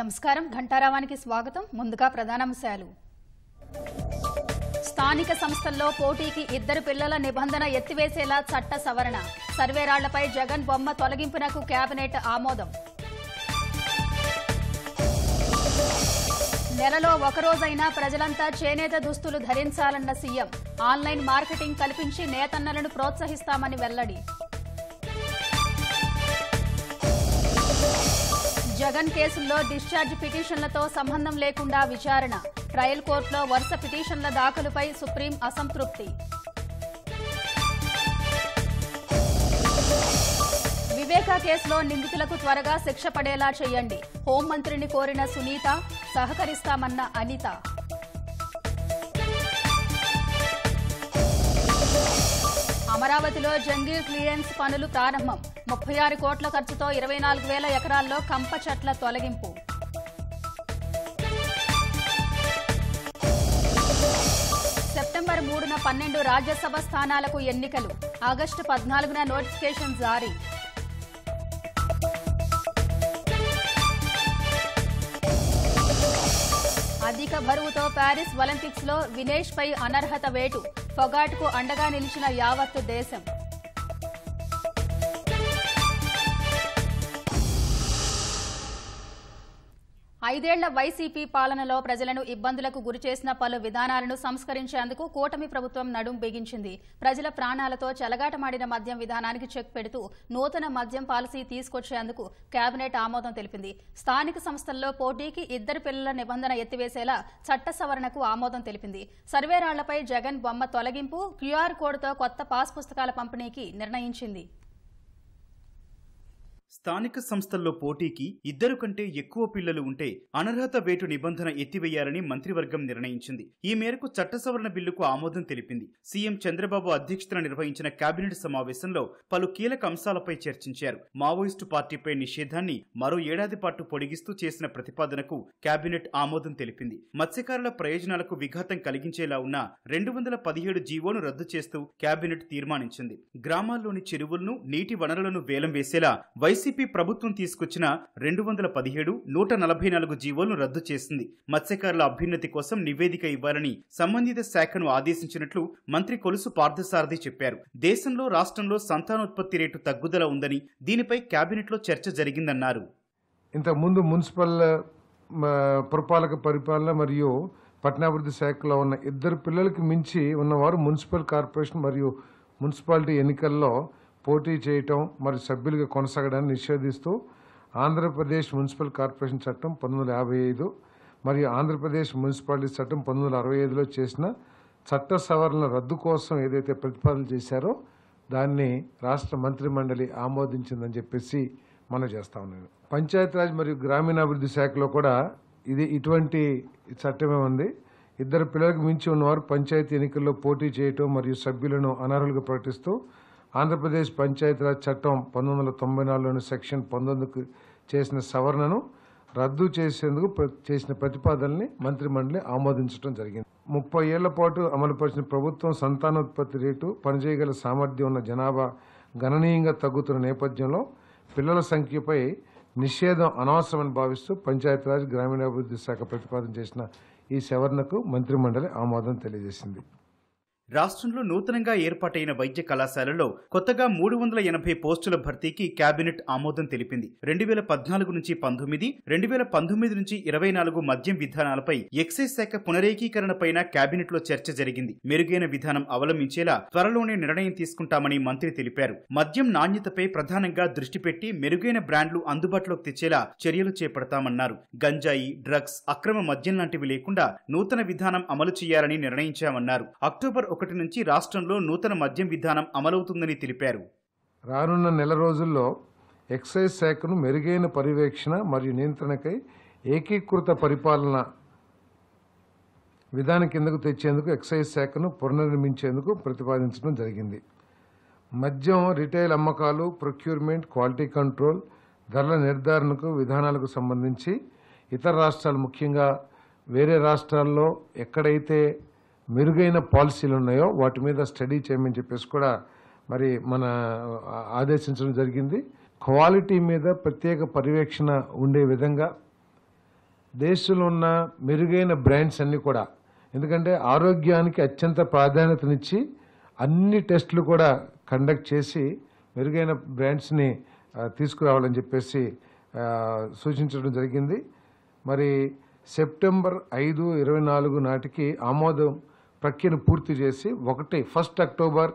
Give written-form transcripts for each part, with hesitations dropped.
నమస్కారం ఘంటారావానికి స్వాగతం. ముందుగా ప్రధానాంశాలు. స్థానిక సంస్థల్లో పోటీకి ఇద్దరు పిల్లల నిబంధన ఎత్తివేసేలా చట్ట సవరణ. సర్వేరాళ్లపై జగన్ బొమ్మ తొలగింపునకు కేబినెట్ ఆమోదం. నెలలో ఒకరోజైనా ప్రజలంతా చేనేత దుస్తులు ధరించాలన్న సీఎం. ఆన్లైన్ మార్కెటింగ్ కల్పించి నేతన్నలను ప్రోత్సహిస్తామని వెల్లడి. జగన్ కేసుల్లో డిశ్చార్జ్ పిటిషన్లతో సంబంధం లేకుండా విచారణ. ట్రయల్ కోర్టులో వరుస పిటిషన్ల దాఖలుపై సుప్రీం అసంతృప్తి. వివేకా కేసులో నిందితులకు త్వరగా శిక్ష పడేలా చేయండి. హోంమంత్రిని కోరిన సునీత, సహకరిస్తామన్న అనిత. అమరావతిలో జంగిల్ క్లియరెన్స్ పనులు ప్రారంభం. 36 కోట్ల ఖర్చుతో 24,000 ఎకరాల్లో కంప చెట్ల తొలగింపు. సెప్టెంబర్ 3న 12 రాజ్యసభ స్థానాలకు ఎన్నికలు. ఆగస్టు 14న నోటిఫికేషన్ జారీ. అధిక బరువుతో ప్యారిస్ ఒలింపిక్స్ లో వినేష్ పై అనర్హత వేటు. ఫొగాట్కు అండగా నిలిచిన యావత్తు దేశం. ఐదేళ్ల వైసీపీ పాలనలో ప్రజలను ఇబ్బందులకు గురిచేసిన పలు విధానాలను సంస్కరించేందుకు కూటమి ప్రభుత్వం నడుం బిగించింది. ప్రజల ప్రాణాలతో చెలగాటమాడిన మద్యం విధానానికి చెక్ పెడుతూ నూతన మద్యం పాలసీ తీసుకొచ్చేందుకు కేబినెట్ ఆమోదం తెలిపింది. స్థానిక సంస్థల్లో పోటీకి ఇద్దరు పిల్లల నిబంధన ఎత్తివేసేలా చట్ట సవరణకు ఆమోదం తెలిపింది. సర్వేరాళ్లపై జగన్ బొమ్మ తొలగింపు, క్యూఆర్ కోడ్తో కొత్త పాస్ పుస్తకాల పంపిణీకి నిర్ణయించింది. స్థానిక సంస్థల్లో పోటీకి ఇద్దరు కంటే ఎక్కువ పిల్లలు ఉంటే అనర్హత వేటు నిబంధన ఎత్తివేయాలని మంత్రివర్గం నిర్ణయించింది. ఈ మేరకు చట్ట సవరణ బిల్లుకు ఆమోదం తెలిపింది. సీఎం చంద్రబాబు అధ్యక్షతన నిర్వహించిన కేబినెట్ సమావేశంలో పలు కీలక అంశాలపై చర్చించారు. మావోయిస్టు పార్టీపై నిషేధాన్ని మరో ఏడాది పాటు పొడిగిస్తూ చేసిన ప్రతిపాదనకు కేబినెట్ ఆమోదం తెలిపింది. మత్స్యకారుల ప్రయోజనాలకు విఘాతం కలిగించేలా ఉన్న 217 జీవోను రద్దు చేస్తూ కేబినెట్ తీర్మానించింది. గ్రామాల్లోని చెరువులను, నీటి వనరులను వేలం వేసేలా వైసీపీ ప్రభుత్వం తీసుకొచ్చిన 217, 144 జీవోలను రద్దు చేసింది. మత్స్యకారుల అభ్యున్నతి కోసం నివేదిక ఇవ్వాలని సంబంధిత శాఖను ఆదేశించినట్లు మంత్రి కొలుసు పార్థసారథి చెప్పారు. దేశంలో, రాష్ట్రంలో సంతానోత్పత్తి రేటు తగ్గుదల ఉందని, దీనిపై కేబినెట్లో చర్చ జరిగిందన్నారు. ఇంతకుముందు మున్సిపల్ పురపాలక పరిపాలన మరియు పట్టణాభివృద్ధి శాఖలో ఉన్న ఇద్దరు పిల్లలకి మించి ఉన్నవారు మున్సిపల్ కార్పొరేషన్ మరియు మున్సిపాలిటీ ఎన్నికల్లో పోటీ చేయటం మరియు సభ్యులుగా కొనసాగడాన్ని నిషేధిస్తూ ఆంధ్రప్రదేశ్ మున్సిపల్ కార్పొరేషన్ చట్టం 1955 మరియు ఆంధ్రప్రదేశ్ మున్సిపాలిటీ చట్టం 1965లో చేసిన చట్ట సవరణ రద్దు కోసం ఏదైతే ప్రతిపాదన చేశారో దాన్ని రాష్ట్ర మంత్రిమండలి ఆమోదించిందని చెప్పేసి మనం చేస్తా ఉన్నాను. పంచాయతీరాజ్ మరియు గ్రామీణాభివృద్ధి శాఖలో కూడా ఇటువంటి చట్టమే ఉంది. ఇద్దరు పిల్లలకు మించి ఉన్నవారు పంచాయతీ ఎన్నికల్లో పోటీ చేయటం మరియు సభ్యులను అనర్హులుగా ప్రకటిస్తూ ఆంధ్రప్రదేశ్ పంచాయతీరాజ్ చట్టం 1994లోని సెక్షన్ 19కు చేసిన సవరణను రద్దు చేసేందుకు చేసిన ప్రతిపాదనని మంత్రిమండలి ఆమోదించడం జరిగింది. 30 ఏళ్ల పాటు అమలుపరిచిన ప్రభుత్వం సంతానోత్పత్తి రేటు, పనిచేయగల సామర్థ్యం ఉన్న జనాభా గణనీయంగా తగ్గుతున్న నేపథ్యంలో పిల్లల సంఖ్యపై నిషేధం అనవసరమని భావిస్తూ పంచాయతీరాజ్ గ్రామీణాభివృద్ధి శాఖ ప్రతిపాదన చేసిన ఈ సవరణకు మంత్రిమండలి ఆమోదం తెలియజేసింది. రాష్ట్రంలో నూతనంగా ఏర్పాటైన వైద్య కళాశాలలో కొత్తగా 380 పోస్టుల భర్తీకి కేబినెట్ ఆమోదం తెలిపింది. 2014 నుంచి 19, 2019 నుంచి 24 మద్యం విధానాలపై ఎక్సైజ్ శాఖ పునరేకీకరణపైన కేబినెట్లో చర్చ జరిగింది. మెరుగైన విధానం అవలంబించేలా త్వరలోనే నిర్ణయం తీసుకుంటామని మంత్రి తెలిపారు. మద్యం నాణ్యతపై ప్రధానంగా దృష్టి పెట్టి మెరుగైన బ్రాండ్లు అందుబాటులోకి తెచ్చేలా చర్యలు చేపడతామన్నారు. గంజాయి, డ్రగ్స్, అక్రమ మద్యం లాంటివి లేకుండా నూతన విధానం అమలు చేయాలని నిర్ణయించామన్నారు. అక్టోబర్ 1 నుంచి రాష్ట్రంలో నూతన మద్యం విధానం అమలవుతుందని తెలిపారు. రానున్న నెల రోజుల్లో ఎక్సైజ్ శాఖను మెరుగైన పర్యవేక్షణ మరియు నియంత్రణకై ఏకీకృత పరిపాలన విధానం కిందకు తెచ్చేందుకు ఎక్సైజ్ శాఖను పునర్నిర్మించేందుకు ప్రతిపాదించడం జరిగింది. మద్యం రిటైల్ అమ్మకాలు, ప్రొక్యూర్మెంట్, క్వాలిటీ కంట్రోల్, ధరల నిర్ధారణకు విధానాలకు సంబంధించి ఇతర రాష్ట్రాలు, ముఖ్యంగా వేరే రాష్ట్రాల్లో ఎక్కడైతే మెరుగైన పాలసీలు ఉన్నాయో వాటి మీద స్టడీ చేయమని చెప్పేసి కూడా మరి మన ఆదేశించడం జరిగింది. క్వాలిటీ మీద ప్రత్యేక పర్యవేక్షణ ఉండే విధంగా దేశంలో ఉన్న మెరుగైన బ్రాండ్స్ అన్నీ కూడా, ఎందుకంటే ఆరోగ్యానికి అత్యంత ప్రాధాన్యతనిచ్చి అన్ని టెస్టులు కూడా కండక్ట్ చేసి మెరుగైన బ్రాండ్స్ని తీసుకురావాలని చెప్పేసి సూచించడం జరిగింది. మరి సెప్టెంబర్ 5, 24 నాటికి ఆమోదం ప్రక్రియను పూర్తి చేసి 1 అక్టోబర్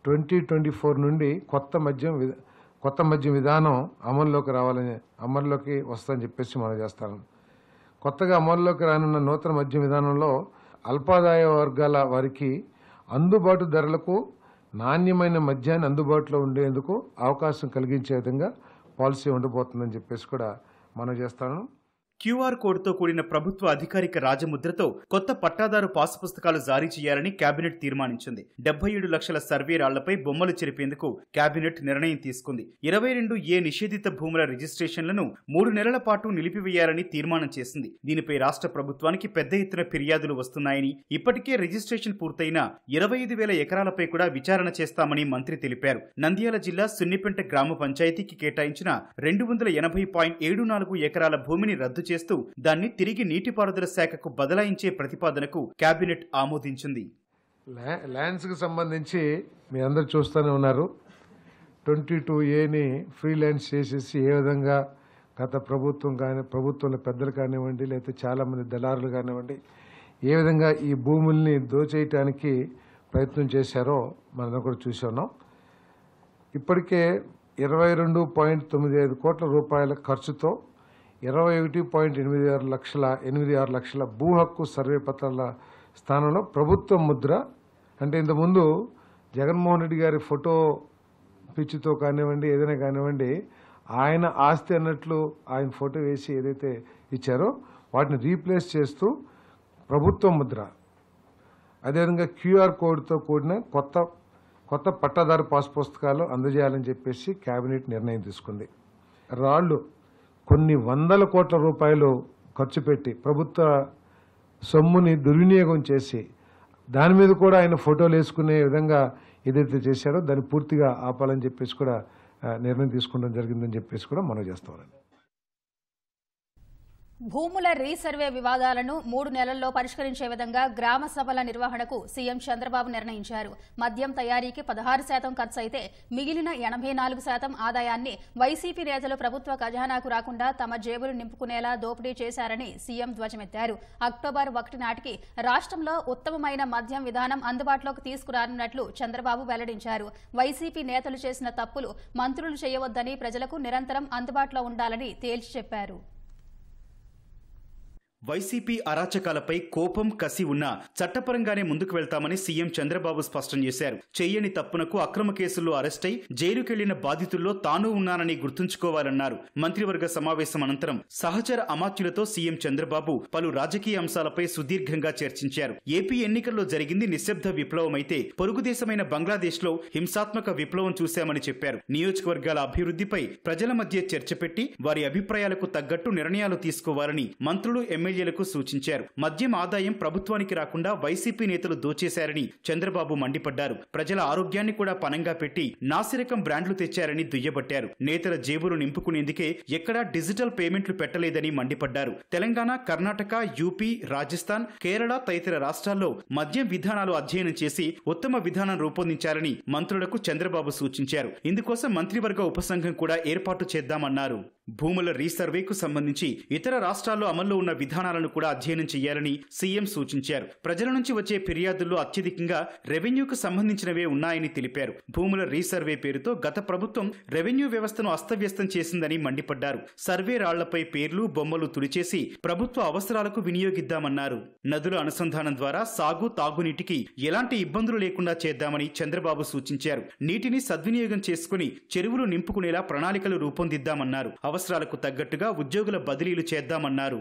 2024 నుండి కొత్త మద్యం విధానం అమల్లోకి వస్తుందని చెప్పేసి మనం చేస్తాను. కొత్తగా అమల్లోకి రానున్న నూతన మద్యం విధానంలో అల్పాదాయ వర్గాల వారికి అందుబాటు ధరలకు నాణ్యమైన మద్యాన్ని అందుబాటులో ఉండేందుకు అవకాశం కలిగించే విధంగా పాలసీ ఉండబోతుందని చెప్పేసి కూడా మనం చేస్తాను. క్యూఆర్ కోడ్తో కూడిన ప్రభుత్వ అధికారిక రాజముద్రతో కొత్త పట్టాదారు పాసు పుస్తకాలు జారీ చేయాలని కేబినెట్ తీర్మానించింది. 77 లక్షల సర్వే రాళ్లపై బొమ్మలు చెరిపేందుకు కేబినెట్ నిర్ణయం తీసుకుంది. 22A నిషేధిత భూముల రిజిస్ట్రేషన్లను 3 నెలల పాటు నిలిపివేయాలని తీర్మానం చేసింది. దీనిపై రాష్ట్ర ప్రభుత్వానికి పెద్ద ఎత్తున ఫిర్యాదులు వస్తున్నాయని, ఇప్పటికే రిజిస్ట్రేషన్ పూర్తయిన 25,000 ఎకరాలపై కూడా విచారణ చేస్తామని మంత్రి తెలిపారు. నంద్యాల జిల్లా సున్నిపెంట గ్రామ పంచాయతీకి కేటాయించిన 280.74 ఎకరాల భూమిని రద్దు చేస్తూ దాన్ని తిరిగి నీటిపారుదల శాఖకు బదలాయించే ప్రతిపాదనకు కేబినెట్ ఆమోదించింది. ల్యాండ్స్ కి సంబంధించి మీ అందరు చూస్తూనే ఉన్నారు. 22Aని ఫ్రీ ల్యాండ్స్ చేసేసి ఏ విధంగా గత ప్రభుత్వంలో పెద్దలు కానివ్వండి, లేకపోతే చాలా మంది దళారులు కానివ్వండి, ఏ విధంగా ఈ భూముల్ని దోచేయటానికి ప్రయత్నం చేశారో మనం కూడా చూసి ఉన్నాం. ఇప్పటికే 22.95 కోట్ల రూపాయల ఖర్చుతో 21.86 లక్షల భూ హక్కు సర్వే పత్రాల స్థానంలో ప్రభుత్వ ముద్ర, అంటే ఇంతకుముందు జగన్మోహన్ రెడ్డి గారి ఫోటో పిచ్చితో కానివ్వండి, ఏదైనా కానివ్వండి, ఆయన ఆస్తి అన్నట్లు ఆయన ఫోటో వేసి ఏదైతే ఇచ్చారో వాటిని రీప్లేస్ చేస్తూ ప్రభుత్వ ముద్ర, అదేవిధంగా క్యూఆర్ కోడ్తో కూడిన కొత్త పట్టాదారు పాస్ పుస్తకాలు అందజేయాలని చెప్పేసి కేబినెట్ నిర్ణయం తీసుకుంది. రాళ్లు కొన్ని వందల కోట్ల రూపాయలు ఖర్చు పెట్టి ప్రభుత్వ సొమ్ముని దుర్వినియోగం చేసి దాని మీద కూడా ఆయన ఫోటోలు వేసుకునే విధంగా ఏదైతే చేశారో దాన్ని పూర్తిగా ఆపాలని చెప్పేసి కూడా నిర్ణయం తీసుకోవడం జరిగిందని చెప్పేసి కూడా మనం చేస్తామని. భూముల రీసర్వే వివాదాలను 3 నెలల్లో పరిష్కరించే విధంగా గ్రామ సభల నిర్వహణకు సీఎం చంద్రబాబు నిర్ణయించారు. మద్యం తయారీకి 16% ఖర్చు అయితే మిగిలిన 84% ఆదాయాన్ని వైసీపీ నేతలు ప్రభుత్వ ఖజానాకు రాకుండా తమ జేబులు నింపుకునేలా దోపిడీ చేశారని సీఎం ధ్వజమెత్తారు. అక్టోబర్ 1 నాటికి రాష్ట్రంలో ఉత్తమమైన మద్యం విధానం అందుబాటులోకి తీసుకురానున్నట్లు చంద్రబాబు వెల్లడించారు. వైసీపీ నేతలు చేసిన తప్పులు మంత్రులు చేయవద్దని, ప్రజలకు నిరంతరం అందుబాటులో ఉండాలని తేల్చి చెప్పారు. వైసీపీ అరాచకాలపై కోపం, కసి ఉన్నా చట్టపరంగానే ముందుకు వెళ్తామని సీఎం చంద్రబాబు స్పష్టం చేశారు. చెయ్యని తప్పునకు అక్రమ కేసుల్లో అరెస్టై జైలుకెళ్లిన బాధితుల్లో తాను ఉన్నానని గుర్తుంచుకోవాలన్నారు. మంత్రివర్గ సమావేశం అనంతరం సహచర అమాత్యులతో సీఎం చంద్రబాబు పలు రాజకీయ అంశాలపై సుదీర్ఘంగా చర్చించారు. ఏపీ ఎన్నికల్లో జరిగింది నిశ్శబ్ద విప్లవమైతే పొరుగు దేశమైన బంగ్లాదేశ్ లో హింసాత్మక విప్లవం చూశామని చెప్పారు. నియోజకవర్గాల అభివృద్ధిపై ప్రజల మధ్య చర్చ పెట్టి వారి అభిప్రాయాలకు తగ్గట్టు నిర్ణయాలు తీసుకోవాలని మంత్రులు, ఎమ్మెల్యేలకు సూచించారు. మద్యం ఆదాయం ప్రభుత్వానికి రాకుండా వైసీపీ నేతలు దోచేశారని చంద్రబాబు మండిపడ్డారు. ప్రజల ఆరోగ్యాన్ని కూడా పనంగా పెట్టి నాసిరకం బ్రాండ్లు తెచ్చారని దుయ్యబట్టారు. నేతల జేబులు నింపుకునేందుకే ఎక్కడా డిజిటల్ పేమెంట్లు పెట్టలేదని మండిపడ్డారు. తెలంగాణ, కర్ణాటక, యూపీ, రాజస్థాన్, కేరళ తదితర రాష్ట్రాల్లో మద్యం విధానాలు అధ్యయనం చేసి ఉత్తమ విధానం రూపొందించాలని మంత్రులకు చంద్రబాబు సూచించారు. ఇందుకోసం మంత్రివర్గ ఉపసంఘం కూడా ఏర్పాటు చేద్దామన్నారు. భూముల రీసర్వేకు సంబంధించి ఇతర రాష్ట్రాల్లో అమల్లో ఉన్న విధానాలను కూడా అధ్యయనం చేయాలని సీఎం సూచించారు. ప్రజల నుంచి వచ్చే ఫిర్యాదుల్లో అత్యధికంగా రెవెన్యూకు సంబంధించినవే ఉన్నాయని తెలిపారు. భూముల రీసర్వే పేరుతో గత ప్రభుత్వం రెవెన్యూ వ్యవస్థను అస్తవ్యస్తం చేసిందని మండిపడ్డారు. సర్వే రాళ్లపై పేర్లు, బొమ్మలు తుడిచేసి ప్రభుత్వ అవసరాలకు వినియోగిద్దామన్నారు. నదుల అనుసంధానం ద్వారా సాగు, తాగునీటికి ఎలాంటి ఇబ్బందులు లేకుండా చేద్దామని చంద్రబాబు సూచించారు. నీటిని సద్వినియోగం చేసుకుని చెరువులు నింపుకునేలా ప్రణాళికలు రూపొందిద్దామన్నారు. అవసరాలకు తగ్గట్టుగా ఉద్యోగుల బదిలీలు చేద్దామన్నారు.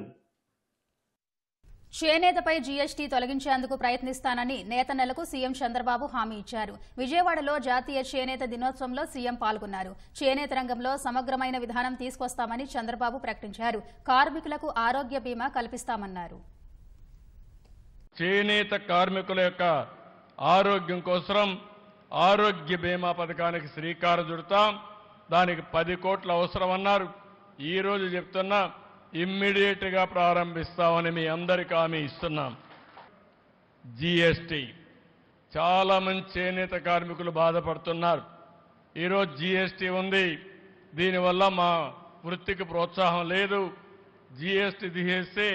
చేనేతపై జీఎస్టీ తొలగించేందుకు ప్రయత్నిస్తానని నేతన్నలకు సీఎం చంద్రబాబు హామీ ఇచ్చారు. విజయవాడలో జాతీయ చేనేత దినోత్సవంలో సీఎం పాల్గొన్నారు. చేనేత రంగంలో సమగ్రమైన విధానం తీసుకొస్తామని చంద్రబాబు ప్రకటించారు. కార్మికులకు ఆరోగ్య బీమా కల్పిస్తామన్నారు. చేనేత కార్మికుల యొక్క ఆరోగ్యం కోసం ఆరోగ్య బీమా పథకానికి శ్రీకారం చుడతాం. దానికి 10 కోట్ల అవసరం అన్నారు. ఈ రోజు చెప్తున్నా, ఇమ్మీడియట్గా ప్రారంభిస్తామని మీ అందరికీ హామీ ఇస్తున్నాం. జీఎస్టీ చాలా మంది చేనేత కార్మికులు బాధపడుతున్నారు. ఈరోజు జీఎస్టీ ఉంది, దీనివల్ల మా వృత్తికి ప్రోత్సాహం లేదు. జీఎస్టీ తీసేస్తే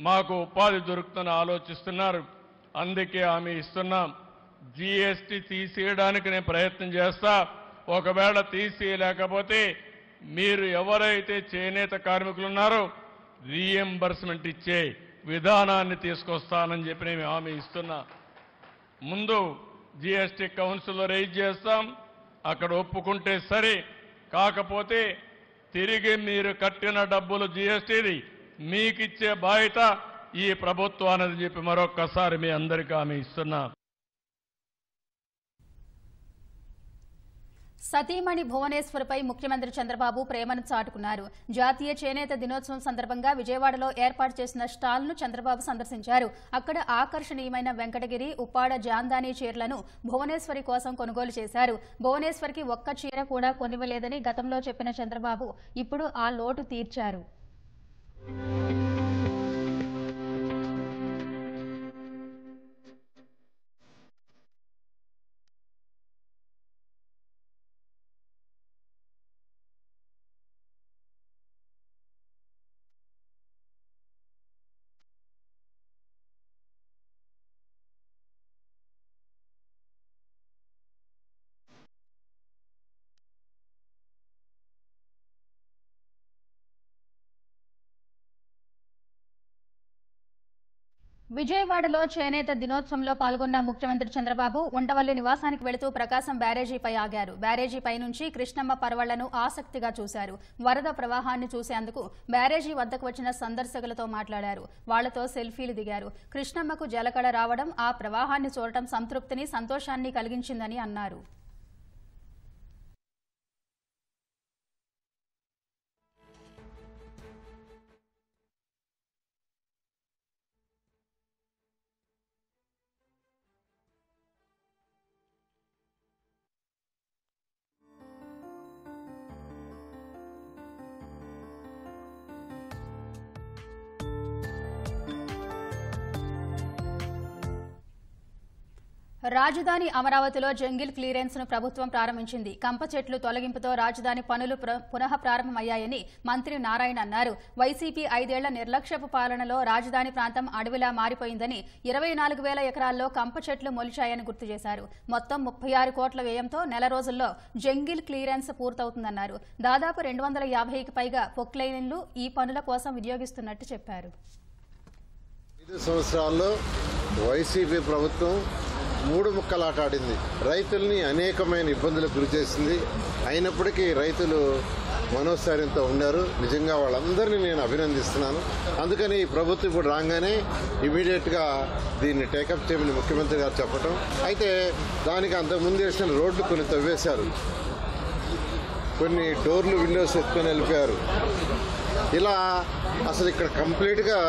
మాకు ఉపాధి దొరుకుతుందని ఆలోచిస్తున్నారు. అందుకే హామీ ఇస్తున్నాం. జీఎస్టీ తీసేయడానికి నేను ప్రయత్నం చేస్తా. ఒకవేళ తీసేయలేకపోతే మీరు ఎవరైతే చేనేత కార్మికులు ఉన్నారో రీఎంబర్స్మెంట్ ఇచ్చే విధానాన్ని తీసుకొస్తానని చెప్పి నేను హామీ ఇస్తున్నా. ముందు జీఎస్టీ కౌన్సిల్లో రైజ్ చేస్తాం, అక్కడ ఒప్పుకుంటే సరే, కాకపోతే తిరిగి మీరు కట్టిన డబ్బులు జీఎస్టీది మీకిచ్చే బాధ్యత ఈ ప్రభుత్వాన్ని చెప్పి మరొక్కసారి మీ అందరికీ హామీ ఇస్తున్నా. సతీమణి భువనేశ్వర్పై ముఖ్యమంత్రి చంద్రబాబు ప్రేమను చాటుకున్నారు. జాతీయ చేనేత దినోత్సవం సందర్భంగా విజయవాడలో ఏర్పాటు చేసిన స్టాల్ను చంద్రబాబు సందర్శించారు. అక్కడ ఆకర్షణీయమైన వెంకటగిరి, ఉప్పాడ జాందానీ చీరలను భువనేశ్వరి కోసం కొనుగోలు చేశారు. భువనేశ్వర్కి ఒక్క చీర కూడా కొనివ్వలేదని గతంలో చెప్పిన చంద్రబాబు ఇప్పుడు ఆ లోటు తీర్చారు. విజయవాడలో చేనేత దినోత్సవంలో పాల్గొన్న ముఖ్యమంత్రి చంద్రబాబు ఉండవల్లి నివాసానికి వెళుతూ ప్రకాశం బ్యారేజీపై ఆగారు. బ్యారేజీపై నుంచి కృష్ణమ్మ పరవళ్లను ఆసక్తిగా చూశారు. వరద ప్రవాహాన్ని చూసేందుకు బ్యారేజీ వద్దకు వచ్చిన సందర్శకులతో మాట్లాడారు. వాళ్లతో సెల్ఫీలు దిగారు. కృష్ణమ్మకు జలకడ రావడం, ఆ ప్రవాహాన్ని చూడటం సంతృప్తిని, సంతోషాన్ని కలిగించిందని అన్నారు. రాజధాని అమరావతిలో జంగిల్ క్లియరెన్స్ ను ప్రభుత్వం ప్రారంభించింది. కంప చెట్లు తొలగింపుతో రాజధాని పనులు పునః ప్రారంభమయ్యాయని మంత్రి నారాయణ అన్నారు. వైసీపీ 5 ఏళ్ల నిర్లక్ష్యపు పాలనలో రాజధాని ప్రాంతం అడవిలా మారిపోయిందని, 24,000 ఎకరాల్లో కంప చెట్లు మొలిచాయని గుర్తు చేశారు. మొత్తం 36 కోట్ల వ్యయంతో నెల రోజుల్లో జంగిల్ క్లియరెన్స్ పూర్తవుతుందన్నారు. దాదాపు 250కి పైగా పొక్లైన్లు ఈ పనుల కోసం వినియోగిస్తున్నట్టు చెప్పారు. 5 సంవత్సరాల్లో వైసీపీ ప్రభుత్వం 3 ముక్కలాట ఆడింది. రైతుల్ని అనేకమైన ఇబ్బందులకు గురి చేసింది. అయినప్పటికీ రైతులు మనోస్థైర్యంతో ఉన్నారు. నిజంగా వాళ్ళందరినీ నేను అభినందిస్తున్నాను. అందుకని ఈ ప్రభుత్వం ఇప్పుడు రాగానే ఇమీడియట్గా దీన్ని టేకప్ చేయమని ముఖ్యమంత్రి గారు చెప్పటం. అయితే దానికి అంతకుముందు వేసిన రోడ్లు కొన్ని తవ్వేశారు, కొన్ని డోర్లు విండోస్ ఎత్తుకొని వెళ్ళిపోయారు. ఇలా అసలు ఇక్కడ కంప్లీట్గా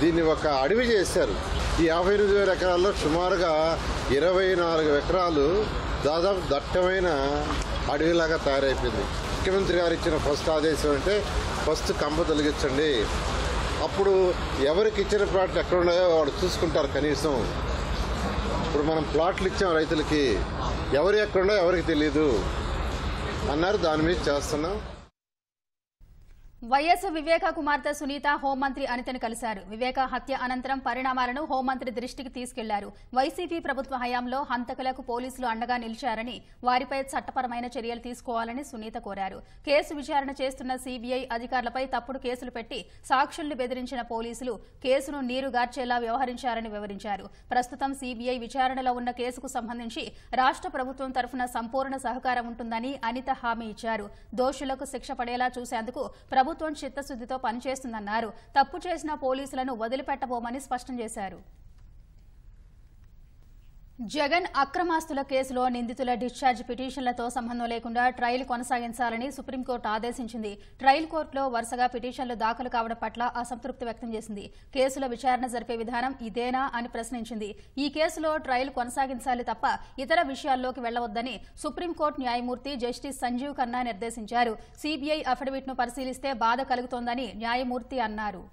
దీన్ని ఒక అడవి చేశారు. ఈ 58,000 ఎకరాల్లో సుమారుగా 24 ఎకరాలు దాదాపు దట్టమైన అడవిలాగా తయారైపోయింది. ముఖ్యమంత్రి గారు ఇచ్చిన ఫస్ట్ ఆదేశం అంటే ఫస్ట్ కంప తొలగించండి, అప్పుడు ఎవరికి ఇచ్చిన ప్లాట్లు ఎక్కడ ఉన్నాయో వాళ్ళు చూసుకుంటారు. కనీసం ఇప్పుడు మనం ప్లాట్లు ఇచ్చాం రైతులకి, ఎవరు ఎక్కడున్నాయో ఎవరికి తెలియదు అన్నారు. దాని మీద చేస్తున్నాం. వైఎస్ వివేక కుమార్తె సునీత హోంమంత్రి అనితను కలిశారు. వివేక హత్య అనంతరం పరిణామాలను హోంమంత్రి దృష్టికి తీసుకెళ్లారు. వైసీపీ ప్రభుత్వ హయాంలో హంతకులకు పోలీసులు అండగా నిలిచారని, వారిపై చట్టపరమైన చర్యలు తీసుకోవాలని సునీత కోరారు. కేసు విచారణ చేస్తున్న సీబీఐ అధికారులపై తప్పుడు కేసులు పెట్టి సాక్షుల్ని బెదిరించిన పోలీసులు కేసును నీరుగార్చేలా వ్యవహరించారని వివరించారు. ప్రస్తుతం సీబీఐ విచారణలో ఉన్న కేసుకు సంబంధించి రాష్ట్ర ప్రభుత్వం తరఫున సంపూర్ణ సహకారం ఉంటుందని అనిత హామీ ఇచ్చారు. దోషులకు శిక్ష పడేలా చూసేందుకు ప్రభుత్వం చిత్తశుద్ధితో పనిచేస్తుందన్నారు. తప్పు చేసిన పోలీసులను వదిలిపెట్టబోమని స్పష్టం చేశారు. జగన్ అక్రమాస్తుల కేసులో నిందితుల డిశ్చార్జ్ పిటిషన్లతో సంబంధం లేకుండా ట్రయల్ కొనసాగించాలని సుప్రీంకోర్టు ఆదేశించింది. ట్రయల్ కోర్టులో వరుసగా పిటిషన్లు దాఖలు కావడం పట్ల అసంతృప్తి వ్యక్తం చేసింది. కేసుల విచారణ జరిపే విధానం ఇదేనా అని ప్రశ్నించింది. ఈ కేసులో ట్రయల్ కొనసాగించాలి తప్ప ఇతర విషయాల్లోకి వెళ్లవద్దని సుప్రీంకోర్టు న్యాయమూర్తి జస్టిస్ సంజీవ్ ఖన్నా నిర్దేశించారు. సీబీఐ అఫిడవిట్ను పరిశీలిస్తే బాధ కలుగుతోందని న్యాయమూర్తి అన్నారు.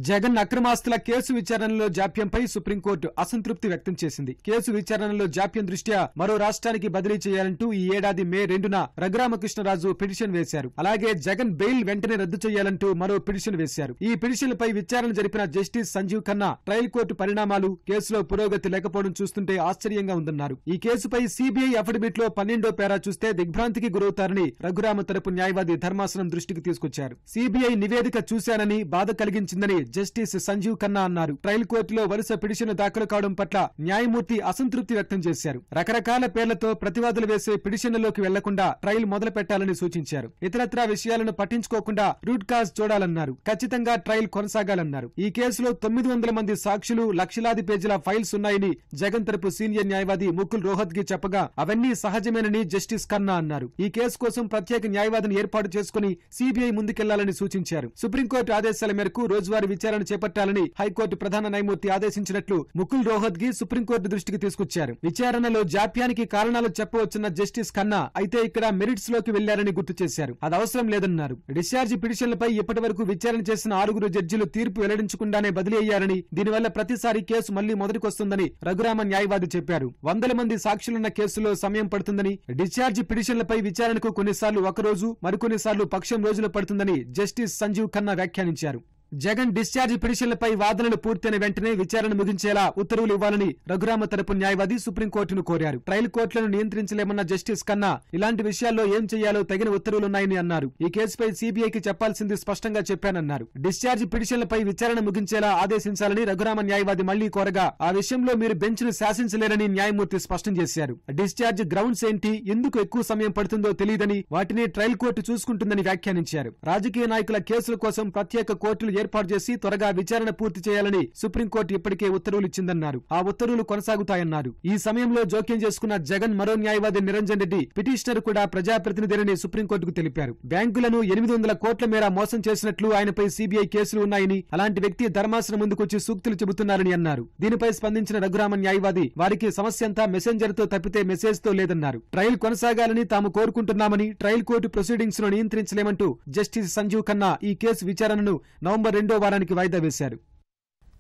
జగన్ అక్రమాస్తుల కేసు విచారణలో జాప్యంపై సుప్రీంకోర్టు అసంతృప్తి వ్యక్తం చేసింది. కేసు విచారణలో జాప్యం దృష్ట్యా మరో రాష్ట్రానికి బదిలీ చేయాలంటూ ఈ ఏడాది మే 2న రఘురామకృష్ణరాజు పిటిషన్ వేశారు. అలాగే జగన్ బెయిల్ వెంటనే రద్దు చేయాలంటూ మరో పిటిషన్ వేశారు. ఈ పిటిషన్లపై విచారణ జరిపిన justice Sanjiv Khanna trial court పరిణామాలు, కేసులో పురోగతి లేకపోవడం చూస్తుంటే ఆశ్చర్యంగా ఉందన్నారు. ఈ కేసుపై సీబీఐ అఫిడవిట్ లో 12వ పేరా చూస్తే దిగ్భ్రాంతికి గురవుతారని రఘురామ తరపు న్యాయవాది ధర్మాసనం దృష్టికి తీసుకొచ్చారు. సీబీఐ నివేదిక చూశానని బాధ కలిగించిందని జస్టిస్ సంజీవ్ ఖన్నా అన్నారు. ట్రయల్ కోర్టులో వరుస పిటిషన్లు దాఖలు కావడం పట్ల న్యాయమూర్తి అసంతృప్తి వ్యక్తం చేశారు. రకరకాల పేర్లతో ప్రతివాదులు వేసే పిటిషన్లలోకి వెళ్లకుండా ట్రయల్ మొదలు పెట్టాలని సూచించారు. ఇతరత్రా విషయాలను పట్టించుకోకుండా రూట్ కాజ్ చూడాలన్నారు. ఖచ్చితంగా ట్రయల్ కొనసాగాలన్నారు. ఈ కేసులో 900 మంది సాక్షులు, లక్షలాది పేజీల ఫైల్స్ ఉన్నాయని జగన్ తరపు సీనియర్ న్యాయవాది ముకుల్ రోహత్గి చెప్పగా అవన్నీ సహజమేనని జస్టిస్ ఖన్నా అన్నారు. ఈ కేసు కోసం ప్రత్యేక న్యాయవాదిని ఏర్పాటు చేసుకుని సీబీఐ ముందుకెళ్లాలని సూచించారు. సుప్రీంకోర్టు ఆదేశాల మేరకు రోజువారీ విచారణ చేపట్టాలని హైకోర్టు ప్రధాన న్యాయమూర్తి ఆదేశించినట్లు ముకుల్ రోహత్గి సుప్రీంకోర్టు దృష్టికి తీసుకొచ్చారు. విచారణలో జాప్యానికి కారణాలు చెప్పవచ్చున్న జస్టిస్ ఖన్నా అయితే ఇక్కడ మెరిట్స్ లోకి వెళ్లారని గుర్తు చేశారు. అది అవసరం లేదన్నారు. డిశ్చార్జ్ పిటిషన్లపై ఇప్పటి వరకు విచారణ చేసిన 6 జడ్జిలు తీర్పు వెల్లడించకుండానే బదిలీ అయ్యారని, దీనివల్ల ప్రతిసారి కేసు మళ్లీ మొదటికొస్తుందని రఘురామ న్యాయవాది చెప్పారు. 100 మంది సాక్షులున్న కేసులో సమయం పడుతుందని, డిశ్చార్జ్ పిటిషన్లపై విచారణకు కొన్నిసార్లు 1 రోజు, మరికొన్నిసార్లు పక్షం రోజులు పడుతుందని జస్టిస్ సంజీవ్ ఖన్నా వ్యాఖ్యానించారు. జగన్ డిశ్చార్జ్ పిటిషన్లపై వాదనలు పూర్తయిన వెంటనే విచారణ ముగించేలా ఉత్తర్వులు ఇవ్వాలని రఘురామ తరపు న్యాయవాది సుప్రీంకోర్టును కోరారు. ట్రయల్ కోర్టులను నియంత్రించలేమన్న జస్టిస్ ఖన్నా ఇలాంటి విషయాల్లో ఏం చేయాలో తగిన ఉత్తర్వులున్నాయని అన్నారు. ఈ కేసుపై సీబీఐకి చెప్పాల్సింది స్పష్టంగా చెప్పానన్నారు. డిశ్చార్జ్ పిటిషన్లపై విచారణ ముగించేలా ఆదేశించాలని రఘురామ న్యాయవాది మళ్లీ కోరగా ఆ విషయంలో మీరు బెంచ్ను శాసించలేరని న్యాయమూర్తి స్పష్టం చేశారు. డిశ్చార్జ్ గ్రౌండ్స్ ఏంటి, ఎందుకు ఎక్కువ సమయం పడుతుందో తెలియదని, వాటిని ట్రయల్ కోర్టు చూసుకుంటుందని వ్యాఖ్యానించారు. రాజకీయ నాయకుల కేసుల కోసం ప్రత్యేక కోర్టులు ఏర్పాటు చేసి త్వరగా విచారణ పూర్తి చేయాలని సుప్రీంకోర్టు ఇప్పటికే ఉత్తర్వులు ఇచ్చిందన్నారు. ఆ ఉత్తర్వులు కొనసాగుతాయన్నారు. ఈ సమయంలో జోక్యం చేసుకున్న జగన్ మరో న్యాయవాది నిరంజన్ రెడ్డి పిటిషనర్ కూడా ప్రజాప్రతినిధిని సుప్రీంకోర్టుకు తెలిపారు. బ్యాంకులను 800 కోట్ల మేర మోసం చేసినట్లు ఆయనపై సీబీఐ కేసులు ఉన్నాయని, అలాంటి వ్యక్తి ధర్మాసనం ముందుకొచ్చి సూక్తులు చెబుతున్నారని అన్నారు. దీనిపై స్పందించిన రఘురామ న్యాయవాది వారికి సమస్య అంతా మెసెంజర్ తో తప్పితే మెసేజ్ తో లేదన్నారు. ట్రయల్ కొనసాగాలని తాము కోరుకుంటున్నామని, ట్రయల్ కోర్టు ప్రొసీడింగ్స్ ను నియంత్రించలేమంటూ జస్టిస్ సంజీవ్ ఖన్నా ఈ కేసు విచారణను నవంబర్ 2వ వారానికి వాయిదా వేశారు.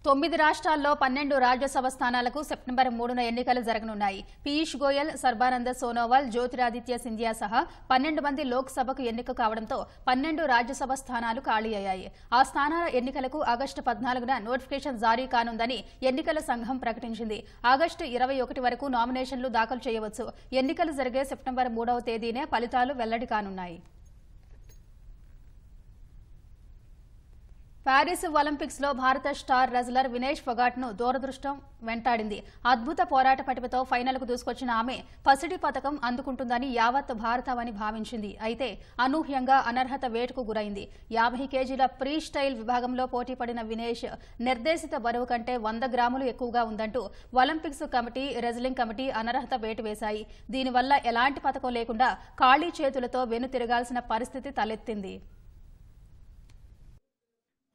9 రాష్ట్రాల్లో 12 రాజ్యసభ స్థానాలకు సెప్టెంబర్ 3న ఎన్నికలు జరగనున్నాయి. పీయూష్ గోయల్, సర్బానంద సోనోవాల్, జ్యోతిరాదిత్య సింధియా సహా 12 మంది లోక్సభకు ఎన్నిక కావడంతో 12 రాజ్యసభ స్థానాలు ఖాళీ అయ్యాయి. ఆ స్థానాల ఎన్నికలకు ఆగస్టు 14న నోటిఫికేషన్ జారీ కానుందని ఎన్నికల సంఘం ప్రకటించింది. ఆగస్టు 21 వరకు నామినేషన్లు దాఖలు చేయవచ్చు. ఎన్నికలు జరిగే సెప్టెంబర్ 3వ తేదీనే ఫలితాలు వెల్లడి కానున్నాయి. ప్యారిస్ ఒలింపిక్స్ లో భారత స్టార్ రెజ్లర్ వినేష్ ఫొగాట్ ను దూరదృష్టం వెంటాడింది. అద్భుత పోరాట పటిమతో ఫైనల్ కు దూసుకొచ్చిన ఆమె పసిడి పతకం అందుకుంటుందని యావత్ భారతమని భావించింది. అయితే అనూహ్యంగా అనర్హత వేటుకు గురైంది. 50 కేజీల ఫ్రీ స్టైల్ విభాగంలో పోటీ పడిన వినేష్ నిర్దేశిత బరువు కంటే 100 గ్రాములు ఎక్కువగా ఉందంటూ ఒలింపిక్స్ కమిటీ, రెజ్లింగ్ కమిటీ అనర్హత వేటు వేశాయి. దీనివల్ల ఎలాంటి పతకం లేకుండా ఖాళీ చేతులతో వెనుతిరగాల్సిన పరిస్థితి తలెత్తింది.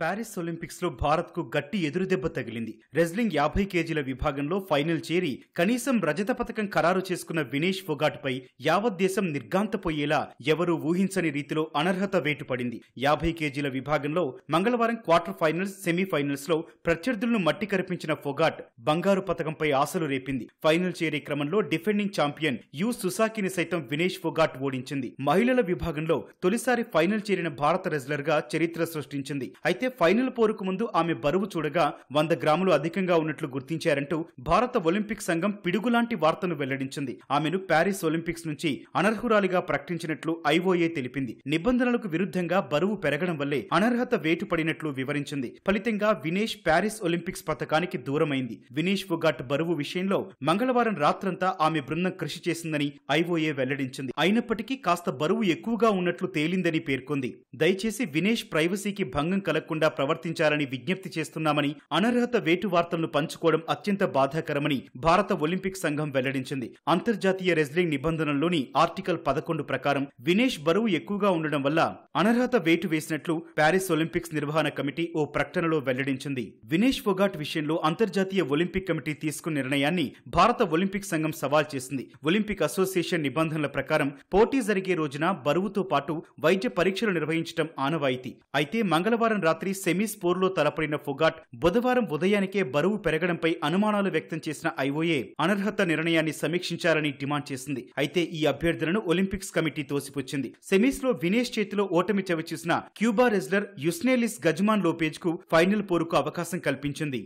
ప్యారిస్ ఒలింపిక్స్ లో భారత్ కు గట్టి ఎదురుదెబ్బ తగిలింది. రెజ్లింగ్ 50 కేజీల విభాగంలో ఫైనల్ చేరి కనీసం రజత పతకం ఖరారు చేసుకున్న వినేష్ ఫొగాట్ పై యావత్ దేశం నిర్గాంతపోయేలా ఎవరూ ఊహించని రీతిలో అనర్హత వేటు పడింది. 50 కేజీల విభాగంలో మంగళవారం క్వార్టర్ ఫైనల్స్, సెమీఫైనల్స్ లో ప్రత్యర్థులను మట్టి కరిపించిన ఫొగాట్ బంగారు పతకంపై ఆశలు రేపింది. ఫైనల్ చేరే క్రమంలో డిఫెండింగ్ ఛాంపియన్ యు సుసాకిని సైతం వినేష్ ఫొగాట్ ఓడించింది. మహిళల విభాగంలో తొలిసారి ఫైనల్ చేరిన భారత రెజ్లర్ గా చరిత్ర సృష్టించింది. అయితే ఫైనల్ పోరుకు ముందు ఆమె బరువు చూడగా 100 గ్రాములు అధికంగా ఉన్నట్లు గుర్తించారంటూ భారత ఒలింపిక్ సంఘం పిడుగులాంటి వార్తను వెల్లడించింది. ఆమెను ప్యారిస్ ఒలింపిక్స్ నుంచి అనర్హురాలిగా ప్రకటించినట్లు ఐఓఏ తెలిపింది. నిబంధనలకు విరుద్ధంగా బరువు పెరగడం వల్లే అనర్హత వేటు పడినట్లు వివరించింది. ఫలితంగా వినేష్ ప్యారిస్ ఒలింపిక్స్ పతకానికి దూరమైంది. వినేష్ ఫొగాట్ బరువు విషయంలో మంగళవారం రాత్రంతా ఆమె బృందం కృషి చేసిందని ఐఓఏ వెల్లడించింది. అయినప్పటికీ కాస్త బరువు ఎక్కువగా ఉన్నట్లు తేలిందని పేర్కొంది. దయచేసి వినేష్ ప్రైవసీకి భంగం కలగకుండా చేయకుండా ప్రవర్తించాలని విజ్ఞప్తి చేస్తున్నామని, అనర్హత వేటు వార్తలను పంచుకోవడం అత్యంత బాధాకరమని భారత ఒలింపిక్ సంఘం వెల్లడించింది. అంతర్జాతీయ రెజ్లింగ్ నిబంధనల్లోని ఆర్టికల్ 11 ప్రకారం వినేష్ బరువు ఎక్కువగా ఉండడం వల్ల అనర్హత వేటు వేసినట్లు ప్యారిస్ ఒలింపిక్స్ నిర్వహణ కమిటీ ఓ ప్రకటనలో వెల్లడించింది. వినేష్ ఫొగాట్ విషయంలో అంతర్జాతీయ ఒలింపిక్ కమిటీ తీసుకున్న నిర్ణయాన్ని భారత ఒలింపిక్ సంఘం సవాల్ చేసింది. ఒలింపిక్ అసోసియేషన్ నిబంధనల ప్రకారం పోటీ జరిగే రోజున బరువుతో పాటు వైద్య పరీక్షలు నిర్వహించడం ఆనవాయితీ. అయితే మంగళవారం రాత్రి సెమీస్ పోరులో తలపడిన ఫొగాట్ బుధవారం ఉదయానికే బరువు పెరగడంపై అనుమానాలు వ్యక్తం చేసిన ఐఓఏ అనర్హత నిర్ణయాన్ని సమీక్షించాలని డిమాండ్ చేసింది. అయితే ఈ అభ్యర్థులను ఒలింపిక్స్ కమిటీ తోసిపుచ్చింది. సెమీస్ లో వినేష్ చేతిలో ఓటమి చవిచూసిన క్యూబా రెజ్లర్ యుస్నేలిస్ గజ్మాన్ లోపేజ్ కు ఫైనల్ పోరుకు అవకాశం కల్పించింది.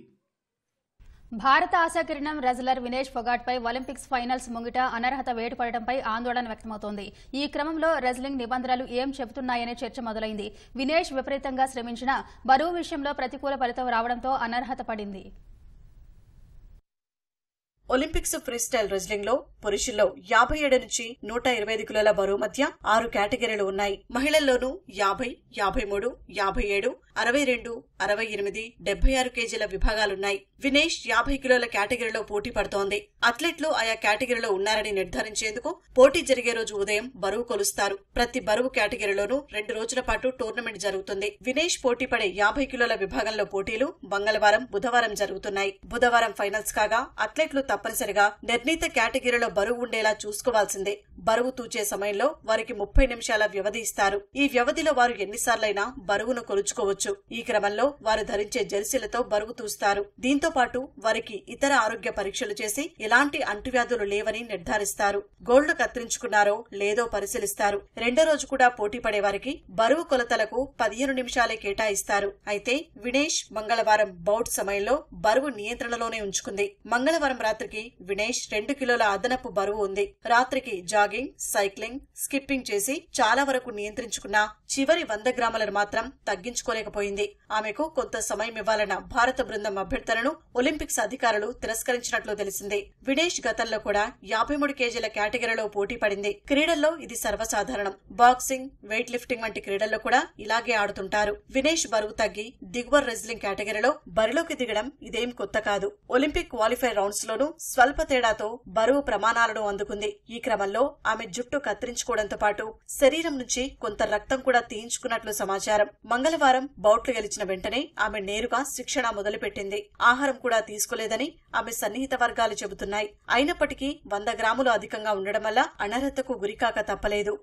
భారత ఆశాకిరణం రెజ్లర్ వినేష్ ఫొగాట్ పై ఒలింపిక్స్ ఫైనల్స్ ముంగిట అనర్హత వేటు పడటంపై ఆందోళన వ్యక్తమవుతోంది. ఈ క్రమంలో రెజ్లింగ్ నిబంధనలు ఏం చెబుతున్నాయనే చర్చ మొదలైంది. వినేష్ విపరీతంగా శ్రమించిన బరువు విషయంలో ప్రతికూల ఫలితం రావడంతో అనర్హత పడింది. ఒలింపిక్స్ ఫ్రీస్టైల్ రెజ్లింగ్ లో పురుషుల్లో 57 నుంచి 125 కిలోల బరువు మధ్య 6 కేటగిరీలు ఉన్నాయి. మహిళల్లోనూ 50, 53, 57, 62, 68, 76 కేజీల విభాగాలున్నాయి. వినేష్ 50 కిలోల కేటగిరీలో పోటీ పడుతోంది. అథ్లెట్లు ఆయా కేటగిరీలో ఉన్నారని నిర్ధారించేందుకు పోటీ జరిగే రోజు ఉదయం బరువు కొలుస్తారు. ప్రతి బరువు కేటగిరీలోనూ 2 రోజుల పాటు టోర్నమెంట్ జరుగుతుంది. వినేష్ పోటీ పడే 50 కిలోల విభాగంలో పోటీలు మంగళవారం, బుధవారం జరుగుతున్నాయి. బుధవారం ఫైనల్స్ కాగా అథ్లెట్లు తప్పనిసరిగా నిర్ణీత కేటగిరీలో బరువు ఉండేలా చూసుకోవాల్సిందే. బరువు తూచే సమయంలో వారికి 30 నిమిషాల వ్యవధి ఇస్తారు. ఈ వ్యవధిలో వారు ఎన్నిసార్లైనా బరువును కొలుచుకోవచ్చు. ఈ క్రమంలో వారు ధరించే జెర్సీలతో బరువు తూస్తారు. దీంతో పాటు వారికి ఇతర ఆరోగ్య పరీక్షలు చేసి ఎలాంటి అంటువ్యాధులు లేవని నిర్ధారిస్తారు. గోళ్లు కత్తిరించుకున్నారో లేదో పరిశీలిస్తారు. రెండో రోజు కూడా పోటీ పడే వారికి బరువు కొలతలకు 15 నిమిషాలే కేటాయిస్తారు. అయితే వినేష్ మంగళవారం బౌట్ సమయంలో బరువు నియంత్రణలోనే ఉంచుకుంది. మంగళవారం రాత్రికి వినేష్ 2 కిలోల అదనపు బరువు ఉంది. రాత్రికి జాగింగ్, సైక్లింగ్, స్కిప్పింగ్ చేసి చాలా వరకు నియంత్రించుకున్న చివరి 100 గ్రాములను మాత్రం తగ్గించుకోలేకపోయింది. ఆమెకు కొంత సమయం ఇవ్వాలన్న భారత బృందం అభ్యర్థనను ఒలింపిక్స్ అధికారులు తిరస్కరించినట్లు తెలిసింది. వినేష్ గతంలో కూడా 53 కేజీల కేటగిరీలో పోటీ పడింది. క్రీడల్లో ఇది సర్వసాధారణం. బాక్సింగ్, వెయిట్ లిఫ్టింగ్ వంటి క్రీడల్లో కూడా ఇలాగే ఆడుతుంటారు. వినేష్ బరువు తగ్గి దిగువ రెజ్లింగ్ కేటగిరీలో బరిలోకి దిగడం ఇదేం కొత్త కాదు. ఒలింపిక్ క్వాలిఫైర్ రౌండ్స్ లోనూ స్వల్ప తేడాతో బరువు ప్రమాణాలను అందుకుంది. ఈ క్రమంలో ఆమె జుట్టు కత్తిరించుకోవడంతో పాటు శరీరం నుంచి కొంత రక్తం కూడా తీయించుకున్నట్లు సమాచారం. మంగళవారం బౌట్లు గెలిచిన వెంటనే ఆమె నేరుగా శిక్షణ మొదలుపెట్టింది. ఆహారం కూడా తీసుకోలేదని ఆమె సన్నిహిత వర్గాలు చెబుతున్నాయి. అయినప్పటికీ 100 గ్రాములు అధికంగా ఉండడం వల్ల అనర్హతకు గురికాక తప్పలేదు.